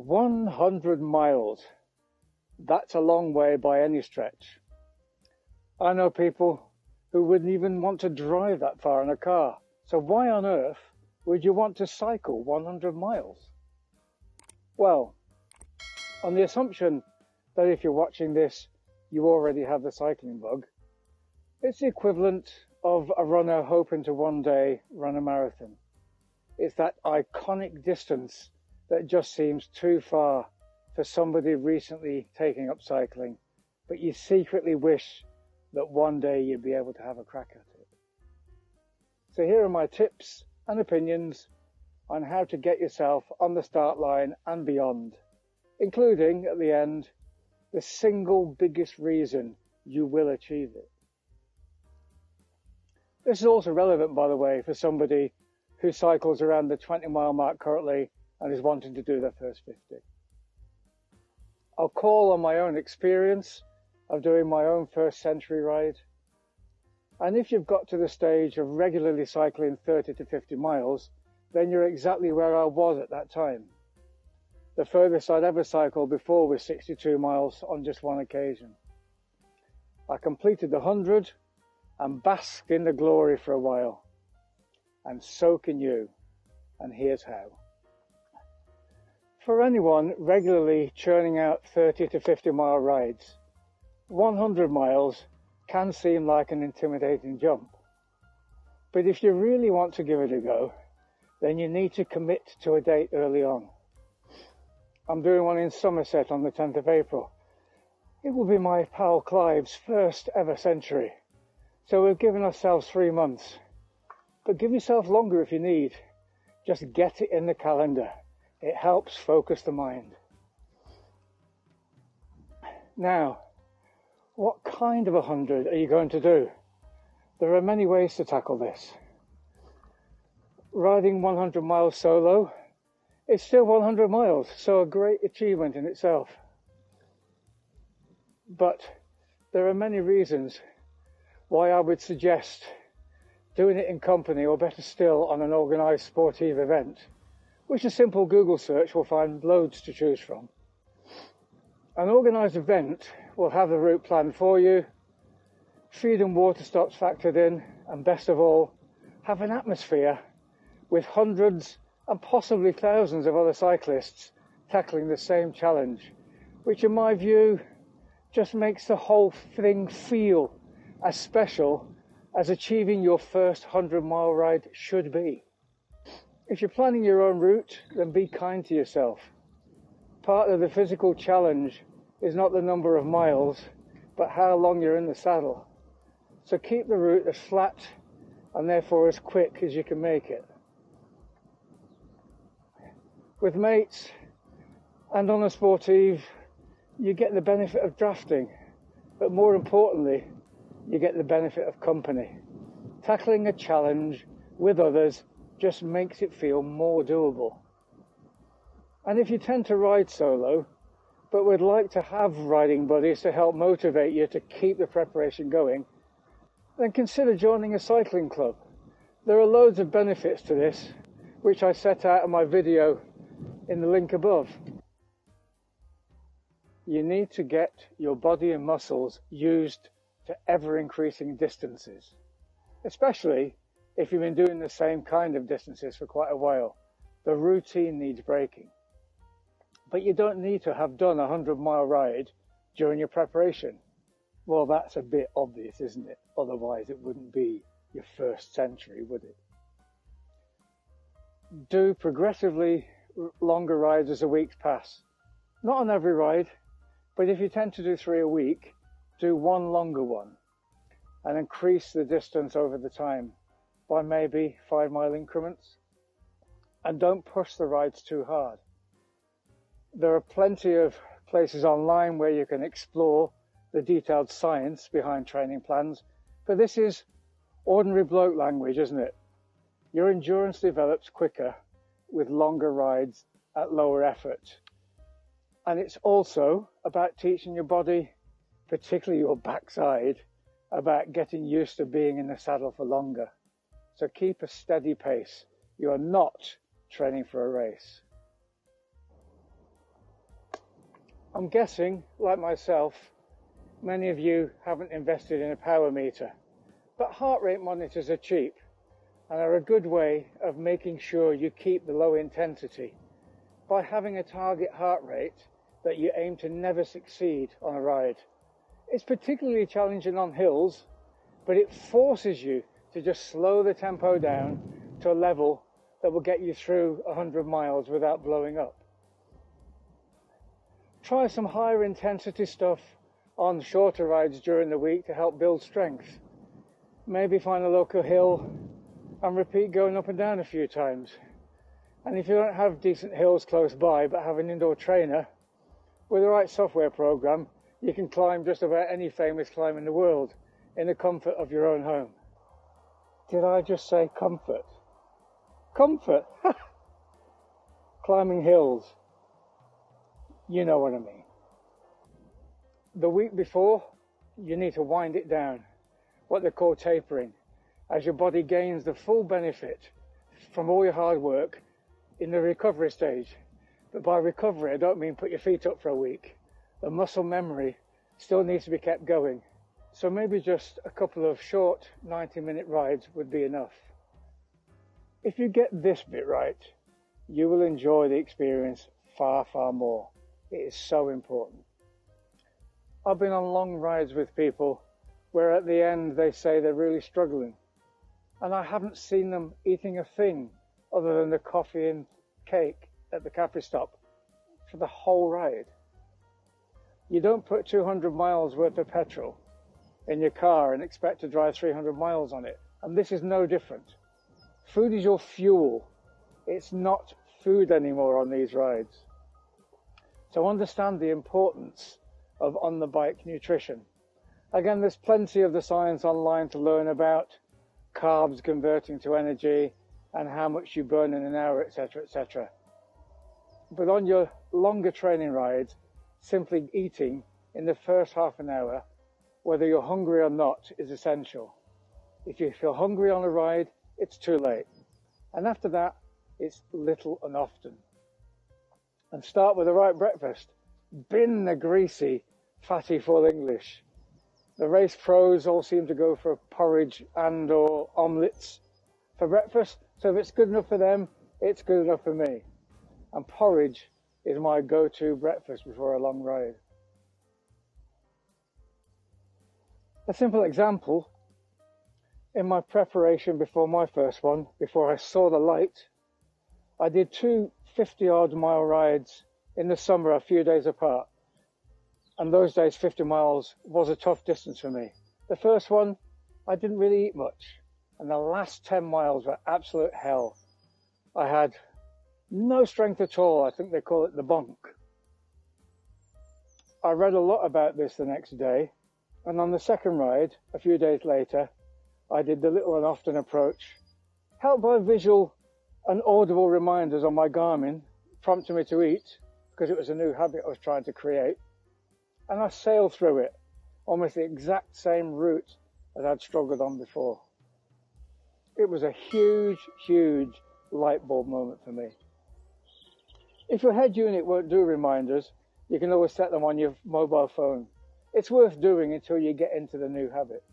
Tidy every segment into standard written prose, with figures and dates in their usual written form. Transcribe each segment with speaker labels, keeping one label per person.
Speaker 1: 100 miles. That's a long way by any stretch. I know people who wouldn't even want to drive that far in a car. So why on earth would you want to cycle 100 miles? Well, on the assumption that if you're watching this, you already have the cycling bug, it's the equivalent of a runner hoping to one day run a marathon. It's that iconic distance that just seems too far for somebody recently taking up cycling, but you secretly wish that one day you'd be able to have a crack at it. So here are my tips and opinions on how to get yourself on the start line and beyond, including at the end, the single biggest reason you will achieve it. This is also relevant, by the way, for somebody who cycles around the 20-mile mark currently and is wanting to do their first 50. I'll call on my own experience of doing my own first century ride. And if you've got to the stage of regularly cycling 30 to 50 miles, then you're exactly where I was at that time. The furthest I'd ever cycled before was 62 miles on just one occasion. I completed the 100 and basked in the glory for a while. And so can you. And here's how. For anyone regularly churning out 30 to 50 mile rides, 100 miles can seem like an intimidating jump. But if you really want to give it a go, then you need to commit to a date early on. I'm doing one in Somerset on the 10th of April. It will be my pal Clive's first ever century. So we've given ourselves 3 months. But give yourself longer if you need. Just get it in the calendar. It helps focus the mind. Now, what kind of 100 are you going to do? There are many ways to tackle this. Riding 100 miles solo, it's still 100 miles, so a great achievement in itself. But there are many reasons why I would suggest doing it in company, or better still on an organised sportive event, which a simple Google search will find loads to choose from. An organised event will have the route planned for you, feed and water stops factored in, and best of all, have an atmosphere with hundreds and possibly thousands of other cyclists tackling the same challenge, which in my view just makes the whole thing feel as special as achieving your first 100-mile ride should be. If you're planning your own route, then be kind to yourself. Part of the physical challenge is not the number of miles, but how long you're in the saddle. So keep the route as flat and therefore as quick as you can make it. With mates and on a sportive, you get the benefit of drafting, but more importantly, you get the benefit of company. Tackling a challenge with others just makes it feel more doable. And if you tend to ride solo, but would like to have riding buddies to help motivate you to keep the preparation going, then consider joining a cycling club. There are loads of benefits to this, which I set out in my video in the link above. You need to get your body and muscles used to ever-increasing distances, especially if you've been doing the same kind of distances for quite a while. The routine needs breaking. But you don't need to have done a 100-mile ride during your preparation. Well, that's a bit obvious, isn't it? Otherwise, it wouldn't be your first century, would it? Do progressively longer rides as the weeks pass. Not on every ride, but if you tend to do 3 a week, do one longer one and increase the distance over the time by maybe 5-mile increments. And don't push the rides too hard. There are plenty of places online where you can explore the detailed science behind training plans, but this is ordinary bloke language, isn't it? Your endurance develops quicker with longer rides at lower effort. And it's also about teaching your body, particularly your backside, about getting used to being in the saddle for longer. So keep a steady pace. You are not training for a race. I'm guessing, like myself, many of you haven't invested in a power meter, but heart rate monitors are cheap and are a good way of making sure you keep the low intensity by having a target heart rate that you aim to never succeed on a ride. It's particularly challenging on hills, but it forces you to just slow the tempo down to a level that will get you through 100 miles without blowing up. Try some higher intensity stuff on shorter rides during the week to help build strength. Maybe find a local hill and repeat going up and down a few times. And if you don't have decent hills close by but have an indoor trainer, with the right software program, you can climb just about any famous climb in the world in the comfort of your own home. Did I just say comfort? Comfort! Climbing hills. You know what I mean. The week before, you need to wind it down, what they call tapering, as your body gains the full benefit from all your hard work in the recovery stage. But by recovery, I don't mean put your feet up for a week. The muscle memory still needs to be kept going. So maybe just a couple of short 90-minute rides would be enough. If you get this bit right, you will enjoy the experience far, far more. It is so important. I've been on long rides with people where at the end they say they're really struggling. And I haven't seen them eating a thing other than the coffee and cake at the cafe stop for the whole ride. You don't put 200 miles worth of petrol in your car and expect to drive 300 miles on it. And this is no different. Food is your fuel. It's not food anymore on these rides. So understand the importance of on-the-bike nutrition. Again, there's plenty of the science online to learn about carbs converting to energy and how much you burn in an hour, etc., etc. But on your longer training rides, simply eating in the first half an hour, whether you're hungry or not, is essential. If you feel hungry on a ride, it's too late. And after that, it's little and often. And start with the right breakfast. Bin the greasy, fatty full English. The race pros all seem to go for porridge and or omelettes for breakfast. So if it's good enough for them, it's good enough for me. And porridge is my go-to breakfast before a long ride. A simple example, in my preparation before my first one, before I saw the light, I did 2 50-odd mile rides in the summer a few days apart. And those days 50 miles was a tough distance for me. The first one, I didn't really eat much. And the last 10 miles were absolute hell. I had no strength at all. I think they call it the bonk. I read a lot about this the next day. And on the second ride, a few days later, I did the little and often approach, helped by visual and audible reminders on my Garmin, prompting me to eat, because it was a new habit I was trying to create. And I sailed through it, almost the exact same route as I'd struggled on before. It was a huge, huge light bulb moment for me. If your head unit won't do reminders, you can always set them on your mobile phone. It's worth doing until you get into the new habit.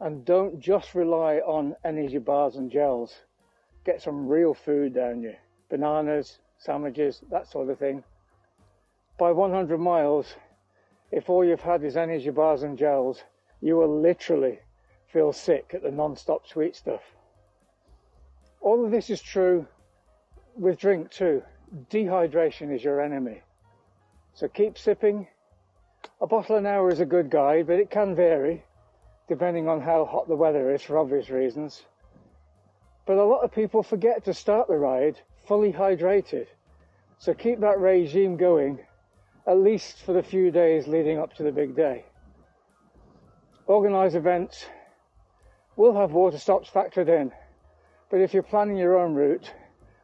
Speaker 1: And don't just rely on energy bars and gels. Get some real food down you. Bananas, sandwiches, that sort of thing. By 100 miles, if all you've had is energy bars and gels, you will literally feel sick at the non-stop sweet stuff. All of this is true with drink too. Dehydration is your enemy. So keep sipping. A bottle an hour is a good guide, but it can vary depending on how hot the weather is for obvious reasons. But a lot of people forget to start the ride fully hydrated. So keep that regime going, at least for the few days leading up to the big day. Organised events will have water stops factored in, but if you're planning your own route,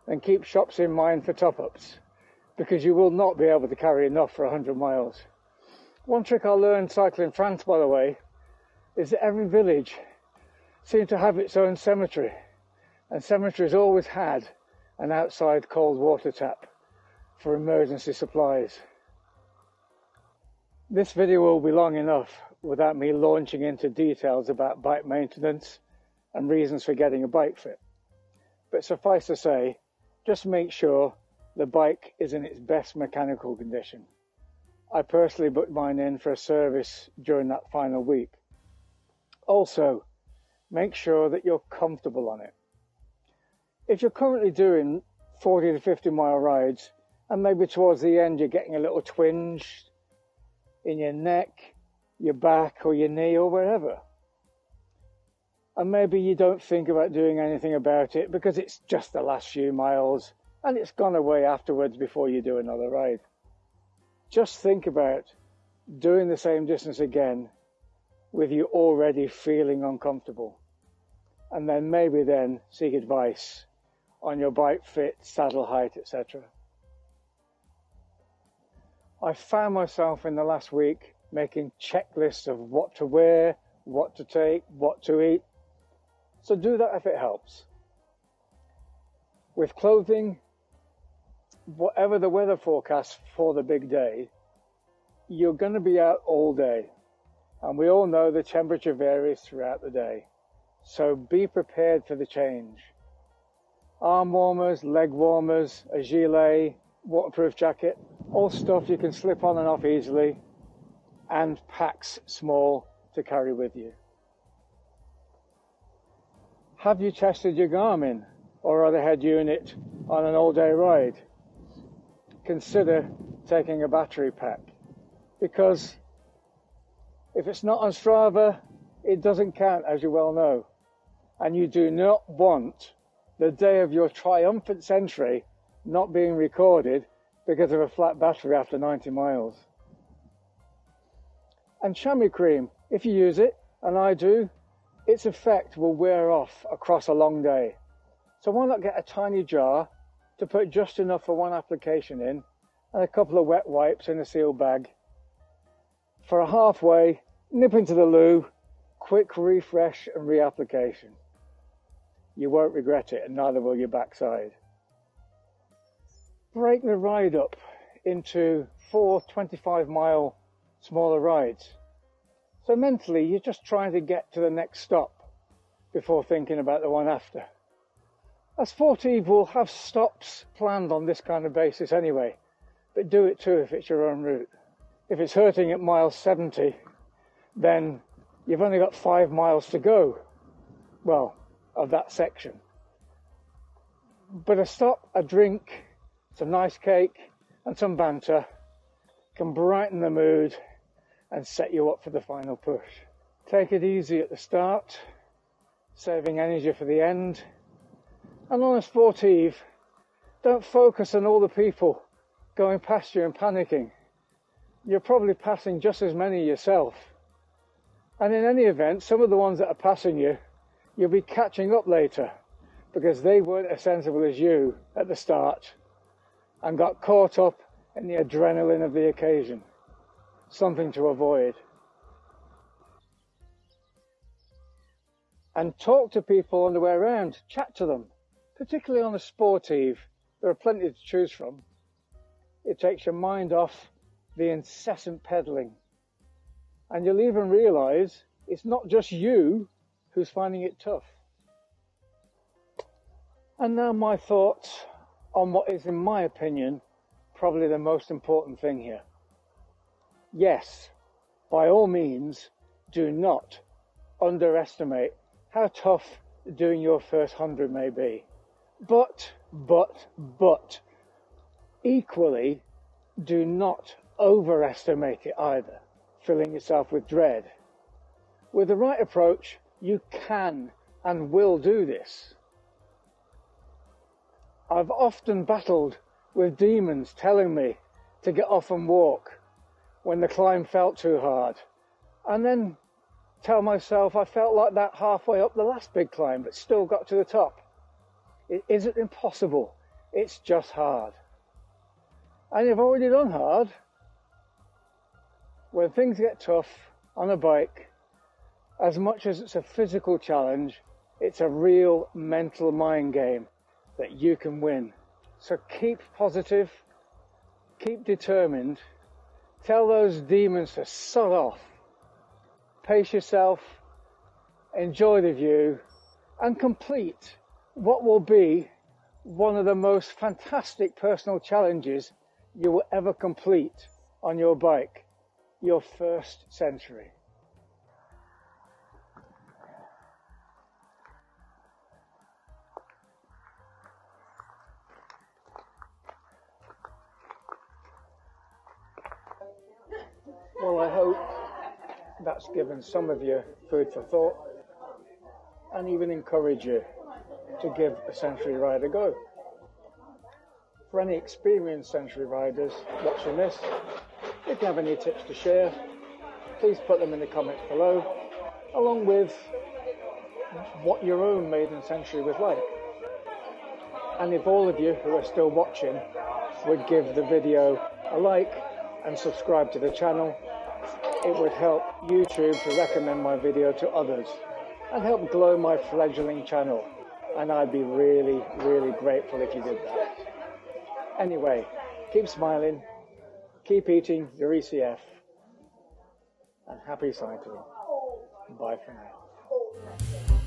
Speaker 1: then keep shops in mind for top-ups, because you will not be able to carry enough for 100 miles. One trick I learned cycling in France, by the way, is that every village seemed to have its own cemetery, and cemeteries always had an outside cold water tap for emergency supplies. This video will be long enough without me launching into details about bike maintenance and reasons for getting a bike fit. But suffice to say, just make sure the bike is in its best mechanical condition. I personally booked mine in for a service during that final week. Also, make sure that you're comfortable on it. If you're currently doing 40 to 50 mile rides and maybe towards the end you're getting a little twinge in your neck, your back or your knee or wherever, and maybe you don't think about doing anything about it because it's just the last few miles and it's gone away afterwards before you do another ride, just think about doing the same distance again with you already feeling uncomfortable, and then seek advice on your bike fit, saddle height, etc. I found myself in the last week making checklists of what to wear, what to take, what to eat. So do that if it helps. With clothing, whatever the weather forecast for the big day, you're going to be out all day. And we all know the temperature varies throughout the day. So be prepared for the change. Arm warmers, leg warmers, a gilet, waterproof jacket, all stuff you can slip on and off easily, and packs small to carry with you. Have you tested your Garmin or other head unit on an all-day ride? Consider taking a battery pack, because if it's not on Strava, it doesn't count, as you well know, and you do not want the day of your triumphant century not being recorded because of a flat battery after 90 miles. And chamois cream, if you use it, and I do, its effect will wear off across a long day. So why not get a tiny jar to put just enough for one application in, and a couple of wet wipes in a sealed bag. For a halfway, nip into the loo, quick refresh and reapplication. You won't regret it, and neither will your backside. Break the ride up into 4 25-mile smaller rides. So mentally, you're just trying to get to the next stop before thinking about the one after. A Sportive will have stops planned on this kind of basis anyway, but do it too if it's your own route. If it's hurting at mile 70, then you've only got 5 miles to go, well, of that section. But a stop, a drink, some nice cake and some banter can brighten the mood and set you up for the final push. Take it easy at the start, saving energy for the end. And on a Sportive, don't focus on all the people going past you and panicking. You're probably passing just as many yourself. And in any event, some of the ones that are passing you, you'll be catching up later because they weren't as sensible as you at the start and got caught up in the adrenaline of the occasion. Something to avoid. And talk to people on the way around, chat to them, particularly on a Sportive. There are plenty to choose from. It takes your mind off the incessant pedaling. And you'll even realise it's not just you who's finding it tough. And now my thoughts on what is, in my opinion, probably the most important thing here. Yes, by all means, do not underestimate how tough doing your first 100 may be. But, equally, do not overestimate it either, filling yourself with dread. With the right approach, you can and will do this. I've often battled with demons telling me to get off and walk when the climb felt too hard, and then tell myself I felt like that halfway up the last big climb but still got to the top. It isn't impossible, it's just hard. And you've already done hard. When things get tough on a bike, as much as it's a physical challenge, it's a real mental mind game that you can win. So keep positive, keep determined, tell those demons to sod off, pace yourself, enjoy the view, and complete what will be one of the most fantastic personal challenges you will ever complete on your bike, your first century. Well, I hope that's given some of you food for thought and even encourage you to give a century ride a go. For any experienced century riders watching this, if you have any tips to share, please put them in the comments below, along with what your own maiden century was like. And if all of you who are still watching would give the video a like and subscribe to the channel, it would help YouTube to recommend my video to others and help grow my fledgling channel. And I'd be really, really grateful if you did that. Anyway, keep smiling, keep eating your ECF, and happy cycling. Bye for now.